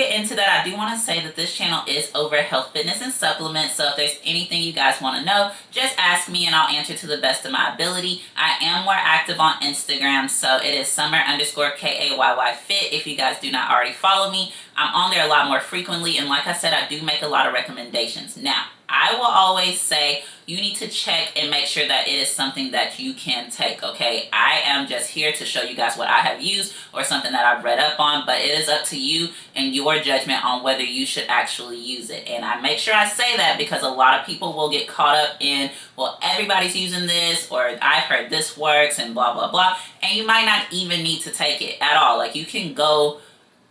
get into that, I do want to say that this channel is over health, fitness, and supplements. So if there's anything you guys want to know, just ask me and I'll answer to the best of my ability. I am more active on Instagram, so it is summer_KAYY fit if you guys do not already follow me. I'm on there a lot more frequently, and like I said, I do make a lot of recommendations. Now, I will always say you need to check and make sure that it is something that you can take, okay? I am just here to show you guys what I have used or something that I've read up on, but it is up to you and your judgment on whether you should actually use it. And I make sure I say that because a lot of people will get caught up in, well, everybody's using this, or I've heard this works and blah, blah, blah. And you might not even need to take it at all. Like, you can go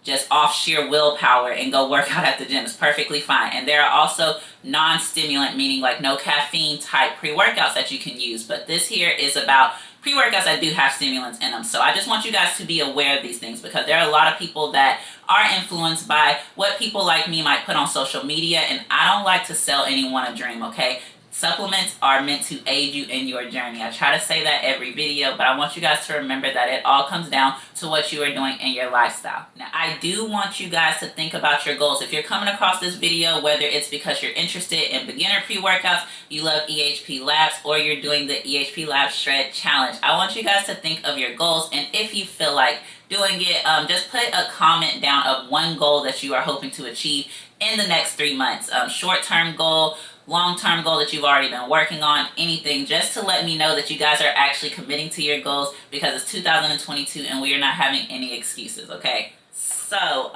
just off sheer willpower and go work out at the gym. It's perfectly fine. And there are also non-stimulant, meaning like no caffeine type pre-workouts that you can use. But this here is about pre-workouts that do have stimulants in them. So I just want you guys to be aware of these things, because there are a lot of people that are influenced by what people like me might put on social media, and I don't like to sell anyone a dream, okay? Supplements are meant to aid you in your journey. I try to say that every video, but I want you guys to remember that it all comes down to what you are doing in your lifestyle. Now, I do want you guys to think about your goals. If you're coming across this video, whether it's because you're interested in beginner pre-workouts, you love EHPlabs, or you're doing the EHPlabs Shred Challenge, I want you guys to think of your goals, and if you feel like doing it, just put a comment down of one goal that you are hoping to achieve in the next 3 months. Short-term goal, long-term goal that you've already been working on, anything, just to let me know that you guys are actually committing to your goals, because it's 2022 and we are not having any excuses, okay? So,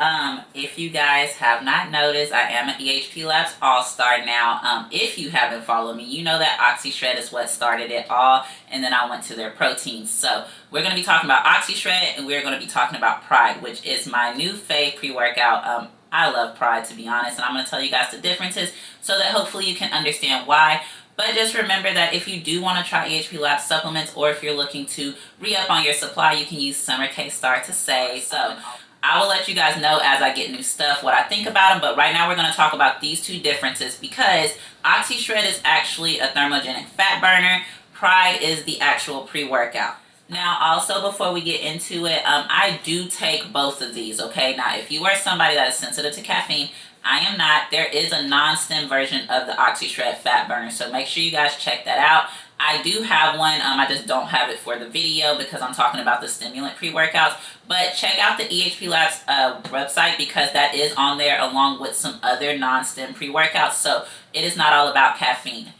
if you guys have not noticed, I am an EHPlabs All-Star now. If you haven't followed me, you know that Oxyshred is what started it all, and then I went to their proteins. So, we're going to be talking about Oxyshred, and we're going to be talking about Pride, which is my new fave pre-workout. I love Pride, to be honest, and I'm going to tell you guys the differences so that hopefully you can understand why. But just remember that if you do want to try EHPlabs supplements, or if you're looking to re-up on your supply, you can use Summer K Star to save. So I will let you guys know as I get new stuff what I think about them, but right now we're going to talk about these two differences, because Oxyshred is actually a thermogenic fat burner. Pride is the actual pre-workout. Now, also, before we get into it, I do take both of these, okay? Now, if you are somebody that is sensitive to caffeine, I am not. There is a non-stim version of the Oxyshred Fat Burner, so make sure you guys check that out. I do have one. I just don't have it for the video because I'm talking about the stimulant pre-workouts. But check out the EHPlabs website, because that is on there along with some other non-stim pre-workouts, so it is not all about caffeine.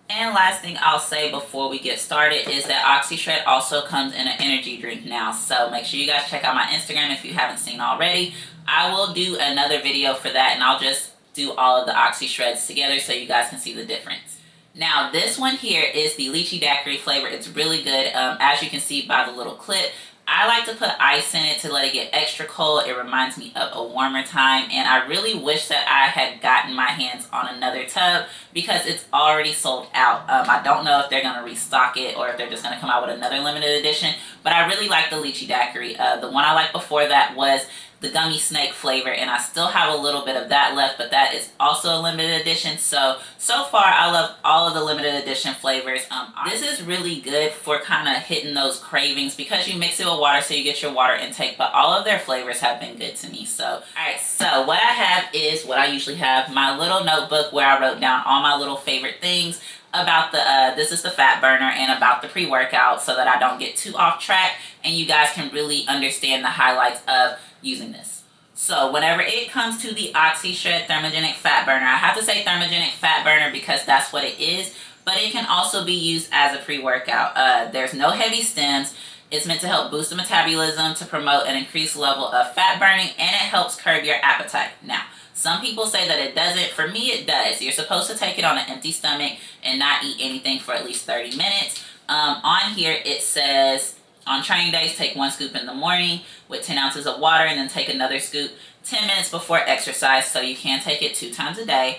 And last thing I'll say before we get started is that Oxyshred also comes in an energy drink now. So make sure you guys check out my Instagram if you haven't seen already. I will do another video for that, and I'll just do all of the Oxyshreds together so you guys can see the difference. Now, this one here is the Lychee Daiquiri flavor. It's really good, as you can see by the little clip. I like to put ice in it to let it get extra cold. It reminds me of a warmer time, and I really wish that I had gotten my hands on another tub, because it's already sold out. I don't know if they're going to restock it or if they're just going to come out with another limited edition, but I really like the Lychee Daiquiri. The one I liked before that was the gummy snake flavor, and I still have a little bit of that left, but that is also a limited edition. So far I love all of the limited edition flavors. This is really good for kind of hitting those cravings, because you mix it with water so you get your water intake, but all of their flavors have been good to me. So alright, so what I have is what I usually have, my little notebook where I wrote down all my little favorite things about the this is the fat burner, and about the pre-workout, so that I don't get too off track and you guys can really understand the highlights of using this. So whenever it comes to the Oxyshred Thermogenic Fat Burner, I have to say Thermogenic Fat Burner because that's what it is, but it can also be used as a pre-workout. There's no heavy stems. It's meant to help boost the metabolism, to promote an increased level of fat burning, and it helps curb your appetite. Now, some people say that it doesn't. For me, it does. You're supposed to take it on an empty stomach and not eat anything for at least 30 minutes. On here, it says, on training days, take 1 scoop in the morning with 10 ounces of water, and then take another scoop 10 minutes before exercise, so you can take it 2 times a day.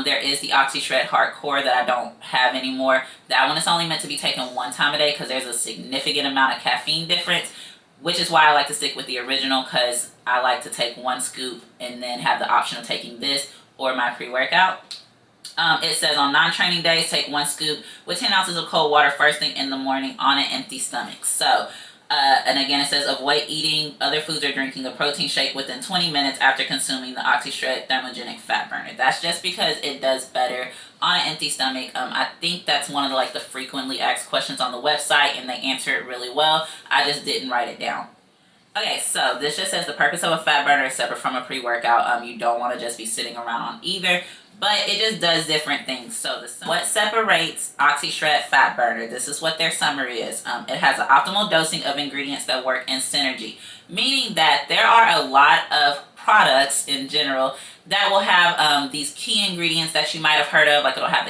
There is the Oxyshred Hardcore that I don't have anymore. That one is only meant to be taken 1 time a day because there's a significant amount of caffeine difference, which is why I like to stick with the original, because I like to take 1 scoop and then have the option of taking this or my pre-workout. It says on non-training days, take 1 scoop with 10 ounces of cold water first thing in the morning on an empty stomach. So And again, it says avoid eating other foods or drinking a protein shake within 20 minutes after consuming the Oxyshred Thermogenic Fat Burner. That's just because it does better on an empty stomach. I think that's one of the frequently asked questions on the website, and they answer it really well. I just didn't write it down. Okay, so this just says the purpose of a fat burner is separate from a pre-workout. You don't want to just be sitting around on either, but it just does different things. So what separates Oxyshred Fat Burner, this is what their summary is. It has an optimal dosing of ingredients that work in synergy, meaning that there are a lot of products in general that will have these key ingredients that you might have heard of, like it'll have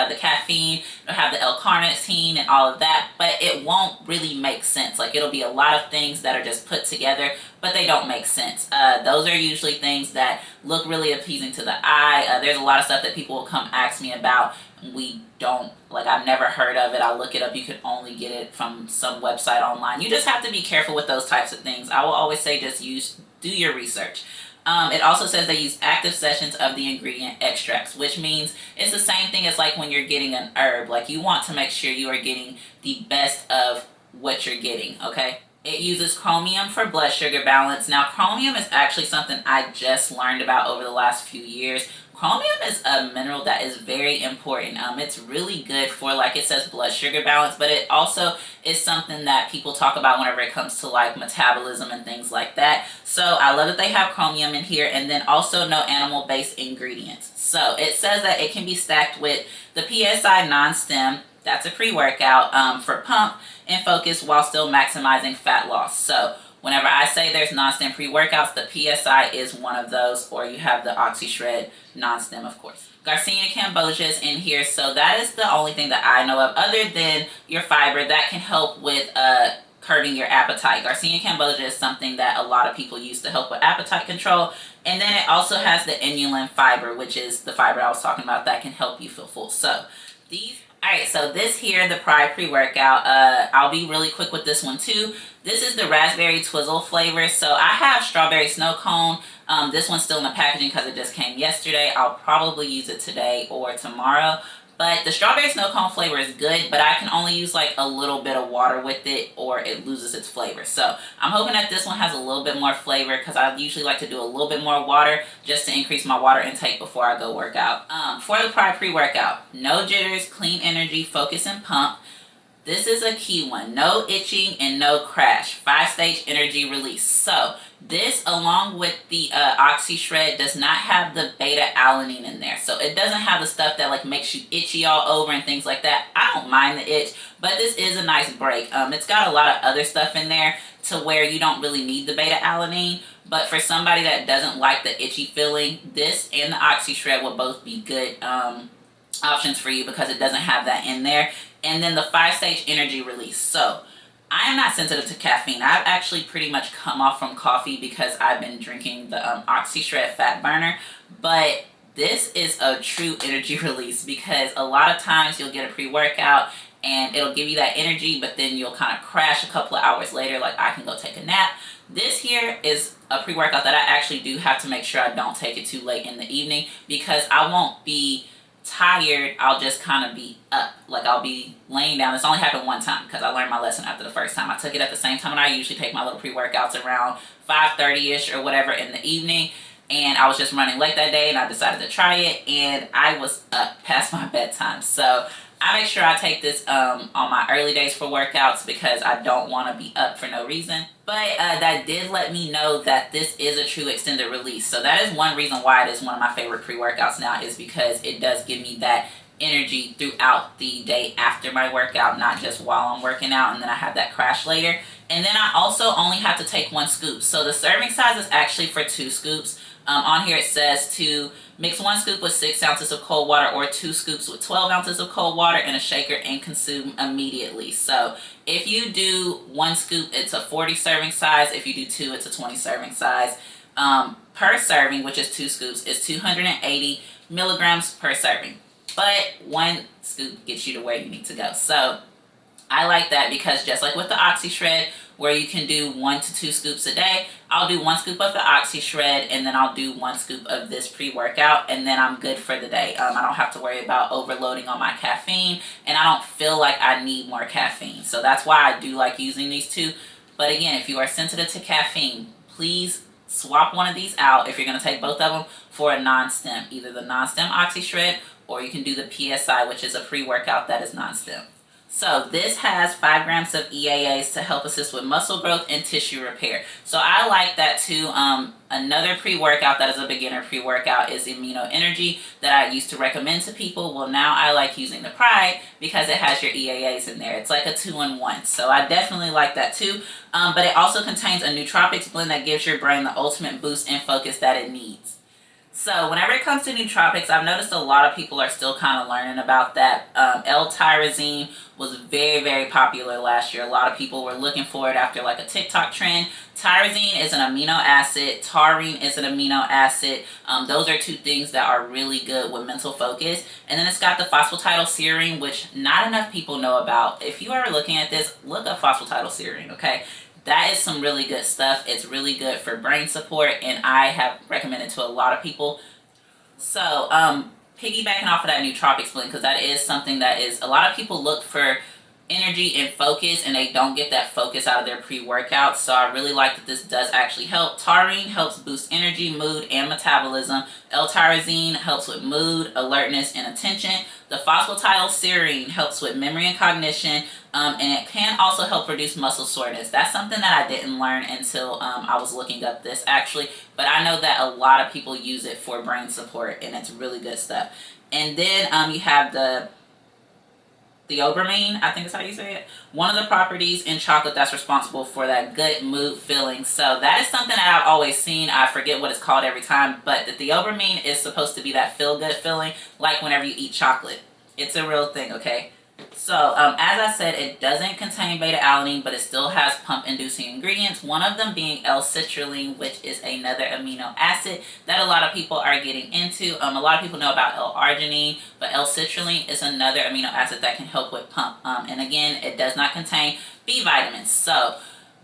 the caffeine, it'll have the L-carnitine and all of that, but it won't really make sense. Like it'll be a lot of things that are just put together, but they don't make sense. Those are usually things that look really appeasing to the eye. There's a lot of stuff that people will come ask me about. I've never heard of it. I'll look it up. You can only get it from some website online. You just have to be careful with those types of things. I will always say just do your research. It also says they use active sessions of the ingredient extracts, which means it's the same thing as like when you're getting an herb. Like you want to make sure you are getting the best of what you're getting, okay? It uses chromium for blood sugar balance. Now, chromium is actually something I just learned about over the last few years. Chromium is a mineral that is very important. It's really good for, like it says, blood sugar balance, but it also is something that people talk about whenever it comes to like metabolism and things like that. So I love that they have chromium in here, and then also no animal-based ingredients. So it says that it can be stacked with the PSI non-stem, that's a pre-workout, for pump and focus while still maximizing fat loss. So whenever I say there's non-stem pre-workouts, the PSI is one of those, or you have the Oxyshred non-stem, of course. Garcinia cambogia is in here, so that is the only thing that I know of other than your fiber that can help with curbing your appetite. Garcinia cambogia is something that a lot of people use to help with appetite control. And then it also has the inulin fiber, which is the fiber I was talking about that can help you feel full. So alright, so this here, the Pride pre-workout, I'll be really quick with this one too. This is the raspberry twizzle flavor. So I have strawberry snow cone. This one's still in the packaging because it just came yesterday. I'll probably use it today or tomorrow. But the strawberry snow cone flavor is good, but I can only use like a little bit of water with it or it loses its flavor. So I'm hoping that this one has a little bit more flavor because I usually like to do a little bit more water just to increase my water intake before I go work out. For the Pride pre-workout, no jitters, clean energy, focus and pump. This is a key one. No itching and no crash. 5-stage energy release. So this, along with the Oxyshred, does not have the beta-alanine in there. So it doesn't have the stuff that like makes you itchy all over and things like that. I don't mind the itch, but this is a nice break. It's got a lot of other stuff in there to where you don't really need the beta-alanine. But for somebody that doesn't like the itchy feeling, this and the Oxyshred will both be good options for you because it doesn't have that in there. And then the 5-stage energy release. So I am not sensitive to caffeine. I've actually pretty much come off from coffee because I've been drinking the Oxyshred Fat Burner. But this is a true energy release because a lot of times you'll get a pre-workout and it'll give you that energy, but then you'll kind of crash a couple of hours later, like I can go take a nap. This here is a pre-workout that I actually do have to make sure I don't take it too late in the evening because I won't be tired. I'll just kind of be up, like I'll be laying down. This only happened one time because I learned my lesson after the first time. I took it at the same time, and I usually take my little pre-workouts around 5:30ish or whatever in the evening, and I was just running late that day and I decided to try it and I was up past my bedtime. So I make sure I take this on my early days for workouts because I don't want to be up for no reason. But that did let me know that this is a true extended release. So that is one reason why it is one of my favorite pre-workouts now, is because it does give me that energy throughout the day after my workout, not just while I'm working out and then I have that crash later. And then I also only have to take 1 scoop. So the serving size is actually for 2 scoops. On here it says to mix 1 scoop with 6 ounces of cold water or 2 scoops with 12 ounces of cold water in a shaker and consume immediately. So if you do 1 scoop, it's a 40 serving size. If you do 2, it's a 20 serving size. Per serving, which is 2 scoops, is 280 milligrams per serving. But 1 scoop gets you to where you need to go. So I like that because just like with the Oxyshred, where you can do 1 to 2 scoops a day, I'll do 1 scoop of the Oxyshred and then I'll do 1 scoop of this pre-workout and then I'm good for the day. I don't have to worry about overloading on my caffeine and I don't feel like I need more caffeine. So that's why I do like using these two But again, if you are sensitive to caffeine, please swap one of these out if you're going to take both of them for a non-stim, either the non-stim Oxyshred, or you can do the PSI, which is a pre-workout that is non-stim. So this has 5 grams of EAAs to help assist with muscle growth and tissue repair. So I like that too. Another pre-workout that is a beginner pre-workout is Amino Energy that I used to recommend to people. Well, now I like using the Pride because it has your EAAs in there. It's like a 2-in-1. So I definitely like that too. But it also contains a nootropics blend that gives your brain the ultimate boost and focus that it needs. So whenever it comes to nootropics, I've noticed a lot of people are still kind of learning about that. L-tyrosine was very, very popular last year. A lot of people were looking for it after like a TikTok trend. Tyrosine is an amino acid. Taurine is an amino acid. Those are 2 things that are really good with mental focus. And then it's got the phosphatidylserine, which not enough people know about. If you are looking at this, look up phosphatidylserine, okay? That is some really good stuff. It's really good for brain support, and I have recommended to a lot of people. So, piggybacking off of that nootropics blend, because that is something that is, a lot of people look for energy and focus, and they don't get that focus out of their pre-workout. So I really like that this does actually help. Taurine helps boost energy, mood, and metabolism. L-tyrosine helps with mood, alertness, and attention. The phosphatidylserine helps with memory and cognition, and it can also help reduce muscle soreness. That's something that I didn't learn until I was looking up this actually, but I know that a lot of people use it for brain support, and it's really good stuff. And then you have the theobromine, I think is how you say it. One of the properties in chocolate that's responsible for that good mood feeling. So that is something that I've always seen. I forget what it's called every time, but the theobromine is supposed to be that feel-good feeling, like whenever you eat chocolate. It's a real thing, okay? So, as I said, it doesn't contain beta-alanine, but it still has pump-inducing ingredients, one of them being L-citrulline, which is another amino acid that a lot of people are getting into. A lot of people know about L-arginine, but L-citrulline is another amino acid that can help with pump. And again, it does not contain B vitamins. So,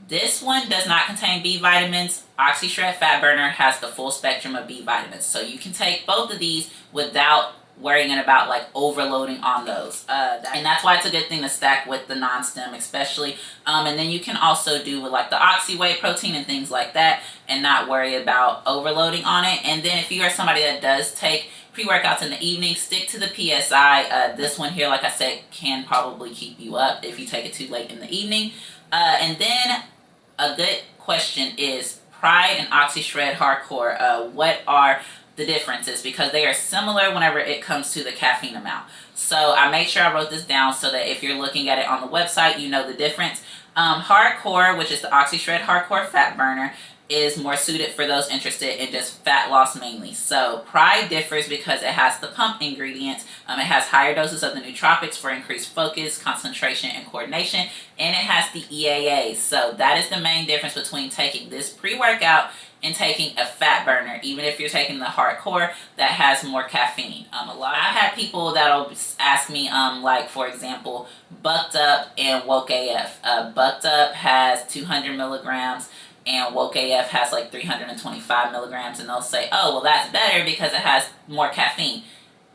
this one does not contain B vitamins. Oxyshred Fat Burner has the full spectrum of B vitamins. So, you can take both of these without worrying about like overloading on those, and that's why it's a good thing to stack with the non-stim especially, and then you can also do with like the oxy whey protein and things like that and not worry about overloading on it. And then if you are somebody that does take pre-workouts in the evening, stick to the PSI. This one here, like I said, can probably keep you up if you take it too late in the evening. And then a good question is Pride and Oxyshred Hardcore. What are the differences? Because they are similar whenever it comes to the caffeine amount. So I made sure I wrote this down so that if you're looking at it on the website, you know the difference. Hardcore, which is the Oxyshred Hardcore Fat Burner, is more suited for those interested in just fat loss mainly. So Pride differs because it has the pump ingredients. It has higher doses of the nootropics for increased focus, concentration, and coordination. And it has the EAAs. So that is the main difference between taking this pre-workout and taking a fat burner, even if you're taking the hardcore that has more caffeine. I've had people that'll ask me, like for example, Bucked Up and Woke AF. Bucked Up has 200 milligrams and Woke AF has like 325 milligrams, and they'll say, oh, well that's better because it has more caffeine.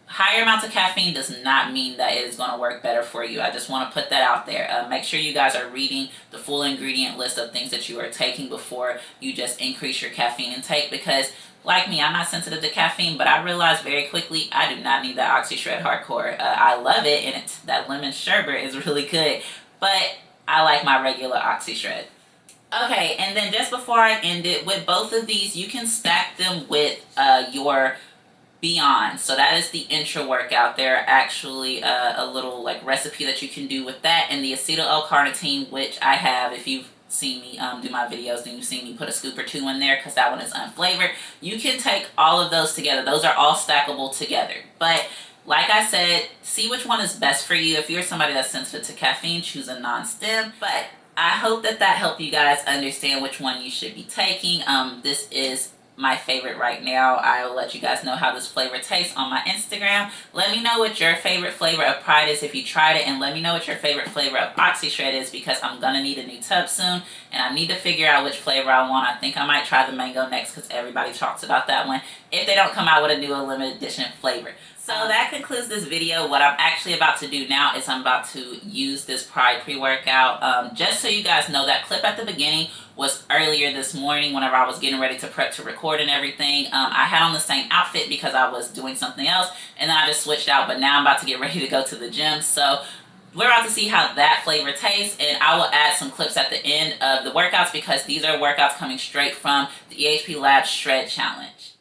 Higher amounts of caffeine does not mean that it is going to work better for you. I just want to put that out there. Make sure you guys are reading the full ingredient list of things that you are taking before you just increase your caffeine intake, because like me, I'm not sensitive to caffeine, but I realized very quickly I do not need that Oxyshred Hardcore. I love it, and that lemon sherbet is really good, but I like my regular Oxyshred. Okay, and then just before I end it, with both of these, you can stack them with your Beyond. So that is the intra workout. There are actually a little like recipe that you can do with that, and the acetyl L-carnitine, which I have. If you've seen me do my videos, then you've seen me put a scoop or two in there because that one is unflavored. You can take all of those together. Those are all stackable together. But like I said, see which one is best for you. If you're somebody that's sensitive to caffeine, choose a non-stim. But I hope that helped you guys understand which one you should be taking. This is my favorite right now. I will let you guys know how this flavor tastes on my Instagram. Let me know what your favorite flavor of Pride is if you tried it, and let me know what your favorite flavor of Oxyshred is, because I'm gonna need a new tub soon and I need to figure out which flavor I want. I think I might try the mango next because everybody talks about that one if they don't come out with a new limited edition flavor. So that concludes this video. What I'm actually about to do now is I'm about to use this Pride pre-workout. Just so you guys know, that clip at the beginning was earlier this morning whenever I was getting ready to prep to record and everything. I had on the same outfit because I was doing something else, and then I just switched out, but now I'm about to get ready to go to the gym. So we're about to see how that flavor tastes, and I will add some clips at the end of the workouts because these are workouts coming straight from the EHPlabs Shred Challenge.